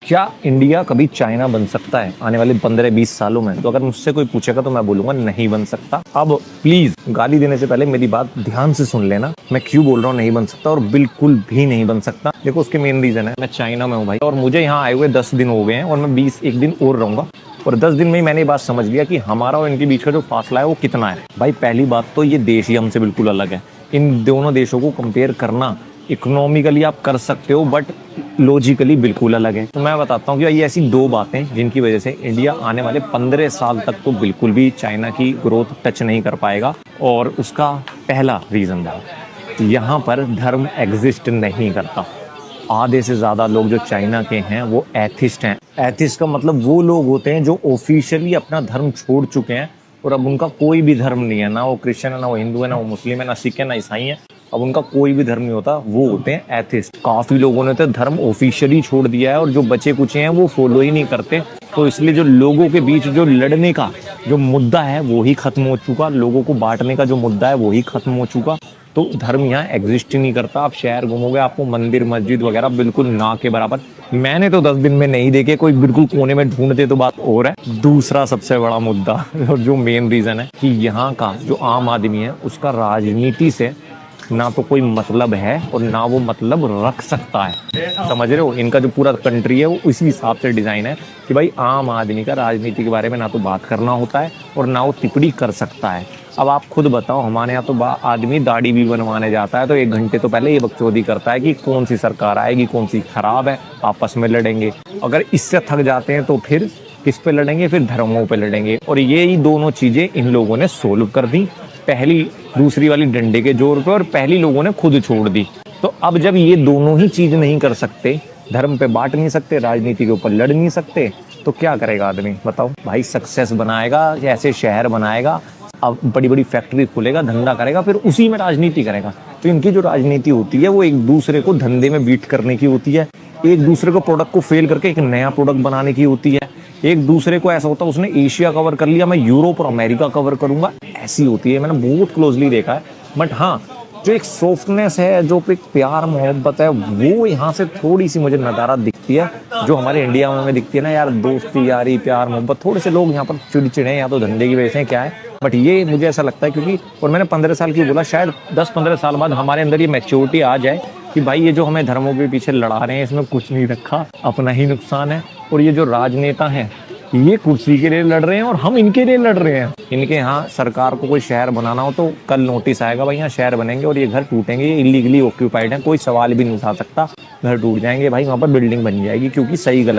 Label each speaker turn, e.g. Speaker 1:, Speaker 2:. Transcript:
Speaker 1: क्या इंडिया कभी चाइना बन सकता है आने वाले 15-20 सालों में? तो अगर मुझसे कोई पूछेगा तो मैं बोलूंगा नहीं बन सकता। अब प्लीज गाली देने से पहले मेरी बात ध्यान से सुन लेना, मैं क्यों बोल रहा हूँ नहीं बन सकता, और बिल्कुल भी नहीं बन सकता। देखो उसके मेन रीजन है, मैं चाइना में हूँ भाई, और मुझे यहाँ आए हुए 10 दिन हो गए हैं, और मैं 21 दिन और रहूंगा, और 10 दिन में ही मैंने ये बात समझ लिया कि हमारा और इनके बीच का जो फासला है वो कितना है। भाई पहली बात तो ये देश ही हमसे बिल्कुल अलग है। इन दोनों देशों को कंपेयर करना इकोनॉमिकली आप कर सकते हो, बट लॉजिकली बिल्कुल अलग है। तो मैं बताता हूँ कि ये ऐसी दो बातें जिनकी वजह से इंडिया आने वाले 15 साल तक तो बिल्कुल भी चाइना की ग्रोथ टच नहीं कर पाएगा। और उसका पहला रीज़न था, यहाँ पर धर्म एग्जिस्ट नहीं करता। आधे से ज़्यादा लोग जो चाइना के हैं वो एथिस्ट हैं। एथिस्ट का मतलब वो लोग होते हैं जो ऑफिशियली अपना धर्म छोड़ चुके हैं, और अब उनका कोई भी धर्म नहीं है, ना वो क्रिश्चियन है, ना वो हिंदू है, ना वो मुस्लिम है, ना सिख है, ना ईसाई है। अब उनका कोई भी धर्म नहीं होता, वो होते हैं एथिस्ट। काफ़ी लोगों ने तो धर्म ऑफिशियली छोड़ दिया है, और जो बचे कुचे हैं वो फॉलो ही नहीं करते। तो इसलिए जो लोगों के बीच जो लड़ने का जो मुद्दा है वो ही खत्म हो चुका, लोगों को बांटने का जो मुद्दा है वो ही खत्म हो चुका। तो धर्म यहाँ एग्जिस्ट ही नहीं करता। आप शहर घूमोगे, आपको मंदिर मस्जिद वगैरह बिल्कुल ना के बराबर। मैंने तो 10 दिन में नहीं देखे, कोई बिल्कुल कोने में ढूंढते तो बात और है। दूसरा सबसे बड़ा मुद्दा और जो मेन रीजन है कि यहाँ का जो आम आदमी है उसका राजनीति से ना तो कोई मतलब है, और ना वो मतलब रख सकता है। समझ रहे हो, इनका जो पूरा कंट्री है वो इसी हिसाब से डिजाइन है कि भाई आम आदमी का राजनीति के बारे में ना तो बात करना होता है, और ना वो टिप्पणी कर सकता है। अब आप खुद बताओ, हमारे यहाँ तो आदमी दाढ़ी भी बनवाने जाता है तो 1 घंटे तो पहले ये बकचोदी करता है कि कौन सी सरकार आएगी, कौन सी खराब है, आपस में लड़ेंगे। अगर इससे थक जाते हैं तो फिर किस पे लड़ेंगे? फिर धर्मों पे लड़ेंगे। और ये ही दोनों चीजें इन लोगों ने सोल्व कर दी, पहली दूसरी वाली डंडे के जोर पे, और पहली लोगों ने खुद छोड़ दी। तो अब जब ये दोनों ही चीज नहीं कर सकते, धर्म पे बांट नहीं सकते, राजनीति के ऊपर लड़ नहीं सकते, तो क्या करेगा आदमी बताओ? भाई सक्सेस बनाएगा, ऐसे शहर बनाएगा, अब बड़ी बड़ी फैक्ट्री खोलेगा, धंधा करेगा, फिर उसी में राजनीति करेगा। तो इनकी जो राजनीति होती है वो एक दूसरे को धंधे में बीट करने की होती है, एक दूसरे को प्रोडक्ट को फेल करके एक नया प्रोडक्ट बनाने की होती है। एक दूसरे को ऐसा होता है उसने एशिया कवर कर लिया, मैं यूरोप और अमेरिका कवर करूंगा, ऐसी होती है। मैंने बहुत क्लोजली देखा है। बट हाँ, जो एक सॉफ्टनेस है, जो एक प्यार मोहब्बत है, वो यहाँ से थोड़ी सी मुझे नदारत दिखती है, जो हमारे इंडिया में दिखती है ना यार, दोस्ती यारी प्यार मोहब्बत। थोड़े से लोग यहाँ पर चिड़चिड़े हैं, या तो धंधे की वजह से क्या है, बट ये मुझे ऐसा लगता है क्योंकि, और मैंने 15 साल की बोला, शायद 10-15 साल बाद हमारे अंदर ये मैच्योरिटी आ जाए कि भाई ये जो हमें धर्मों के पीछे लड़ा रहे हैं इसमें कुछ नहीं रखा, अपना ही नुकसान है। और ये जो राजनेता हैं ये कुर्सी के लिए लड़ रहे हैं और हम इनके लिए लड़ रहे हैं। इनके यहाँ सरकार को कोई शहर बनाना हो तो कल नोटिस आएगा भाई यहाँ शहर बनेंगे, और ये घर टूटेंगे, ये इलीगली ऑक्यूपाइड है, कोई सवाल भी नहीं उठा सकता, घर टूट जाएंगे भाई, वहाँ पर बिल्डिंग बन जाएगी, क्योंकि सही गलत